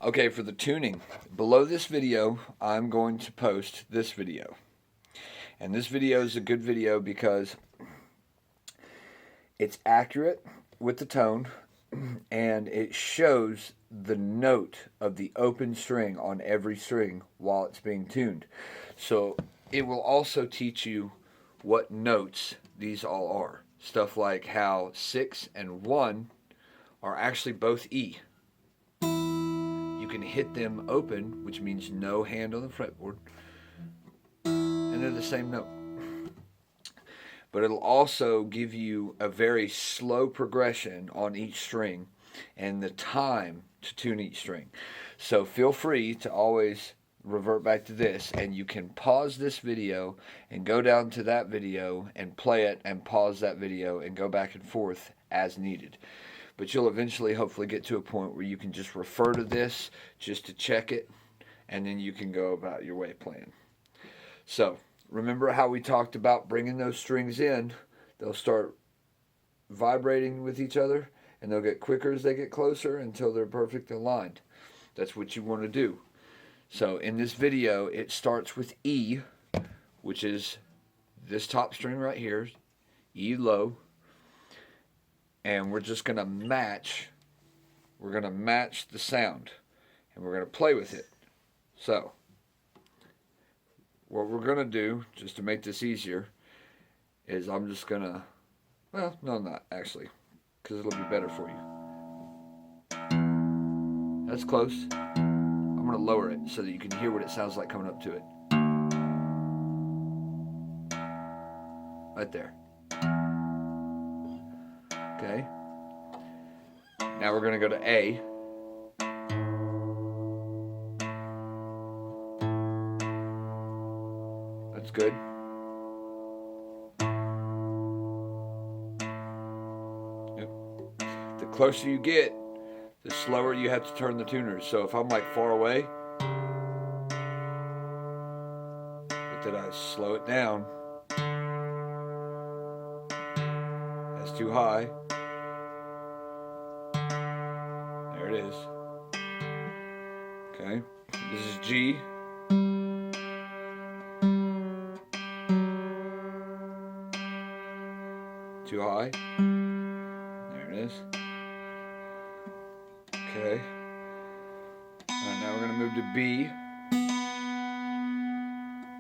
Okay, for the tuning, below this video, I'm going to post this video. And this video is a good video because it's accurate with the tone and it shows the note of the open string on every string while it's being tuned. So it will also teach you what notes these all are. Stuff like how 6 and 1 are actually both E. You can hit them open, which means no hand on the fretboard, and they're the same note. But it'll also give you a very slow progression on each string and the time to tune each string. So feel free to always revert back to this, and you can pause this video and go down to that video and play it and pause that video and go back and forth as needed. But you'll eventually hopefully get to a point where you can just refer to this just to check it, and then you can go about your way playing. So remember how we talked about bringing those strings in? They'll start vibrating with each other, and they'll get quicker as they get closer until they're perfectly aligned. That's what you want to do. So in this video, it starts with E, which is this top string right here, E low. And we're just going to match, the sound, and we're going to play with it. So what we're going to do, just to make this easier, is I'm just going to, well, no, I'm not actually, because it'll be better for you. That's close. I'm going to lower it so that you can hear what it sounds like coming up to it. Right there. Okay. Now we're going to go to A. That's good. Yep. The closer you get, the slower you have to turn the tuners. So if I'm like far away, but then I slow it down, that's too high. There it is. Okay, this is G. Too high. There it is. Okay. Alright, now we're going to move to B.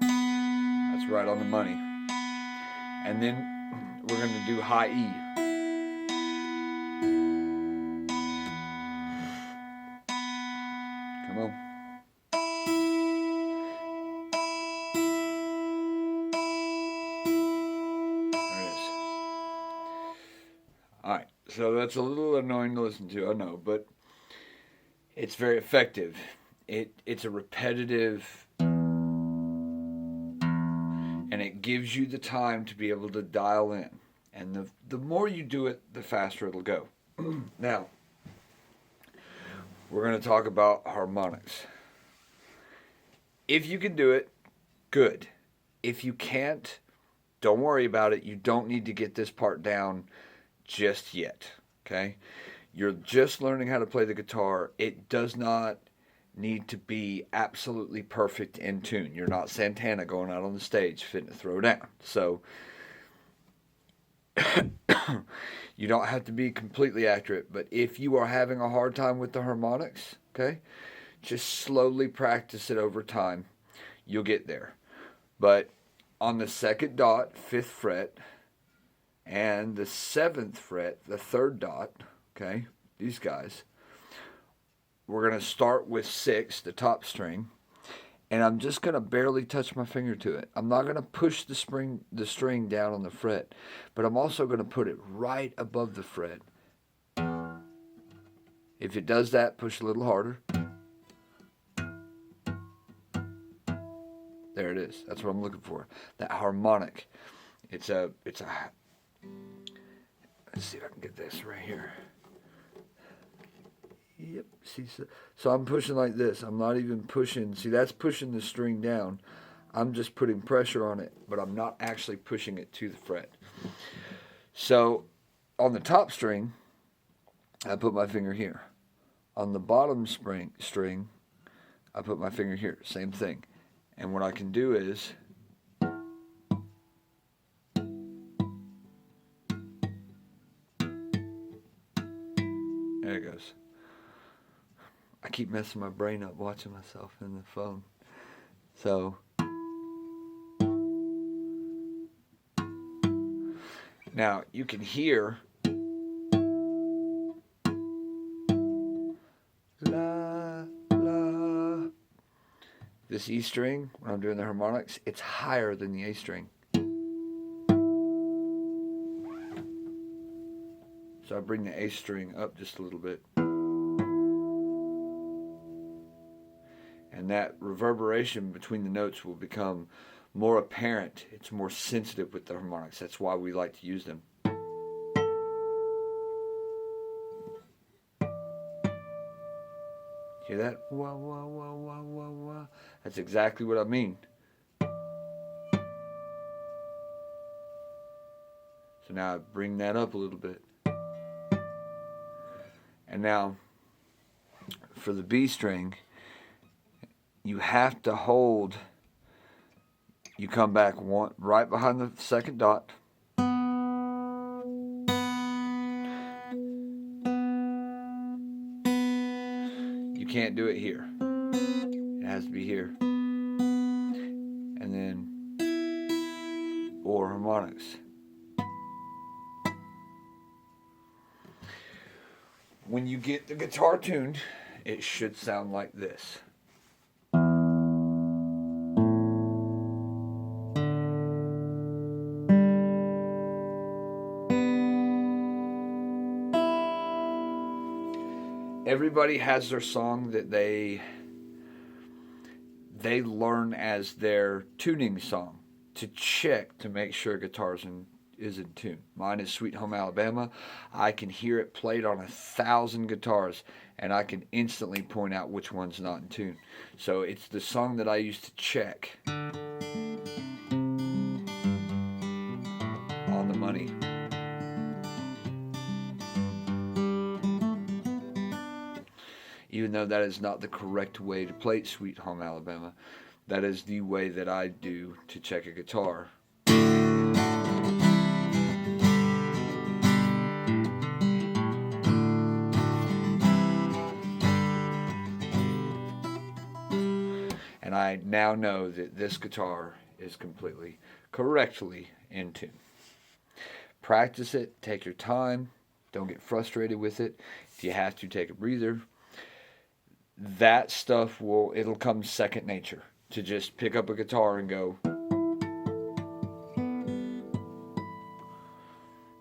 That's right on the money. And then we're going to do high E. Come on. There it is. Alright, so that's a little annoying to listen to, I know, but it's very effective. It's a repetitive, and it gives you the time to be able to dial in. And the more you do it, the faster it'll go. Now, we're going to talk about harmonics. If you can do it, good. If you can't, don't worry about it. You don't need to get this part down just yet, okay? You're just learning how to play the guitar. It does not need to be absolutely perfect in tune. You're not Santana going out on the stage fitting to throw down. So you don't have to be completely accurate, but if you are having a hard time with the harmonics, okay, just slowly practice it over time. You'll get there. But on the second dot, 5th fret, and the 7th fret, the 3rd dot, okay, these guys, we're going to start with 6, the top string, and I'm just going to barely touch my finger to it. I'm not going to push the string down on the fret, but I'm also going to put it right above the fret. If it does that, push a little harder. There it is. That's what I'm looking for. That harmonic. It's a let's see if I can get this right here. Yep. See, so I'm pushing like this. I'm not even pushing. See, that's pushing the string down. I'm just putting pressure on it, but I'm not actually pushing it to the fret. So on the top string, I put my finger here. on the bottom string, I put my finger here, same thing. And what I can do is, there it goes. I keep messing my brain up watching myself in the phone. So, now you can hear la, la. This E string, when I'm doing the harmonics, it's higher than the A string. So I bring the A string up just a little bit. And that reverberation between the notes will become more apparent. It's more sensitive with the harmonics. That's why we like to use them. Hear that? Wah, wah, wah, wah, wah, wah. That's exactly what I mean. So now I bring that up a little bit. And now, for the B string, you have to hold, you come back right behind the second dot. You can't do it here. It has to be here. And then, or harmonics. When you get the guitar tuned, it should sound like this. Everybody has their song that they learn as their tuning song to check to make sure guitar's is in tune. Mine is Sweet Home Alabama. I can hear it played on 1,000 guitars, and I can instantly point out which one's not in tune. So it's the song that I use to check on the money. Even though that is not the correct way to play Sweet Home Alabama, that is the way that I do to check a guitar. And I now know that this guitar is completely, correctly in tune. Practice it, take your time, don't get frustrated with it. If you have to, take a breather. That stuff it'll come second nature. To just pick up a guitar and go.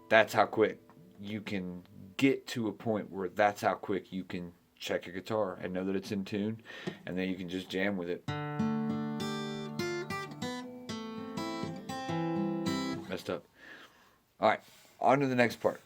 That's how quick you can get to a point where that's how quick you can check a guitar and know that it's in tune, and then you can just jam with it. Messed up. Alright, on to the next part.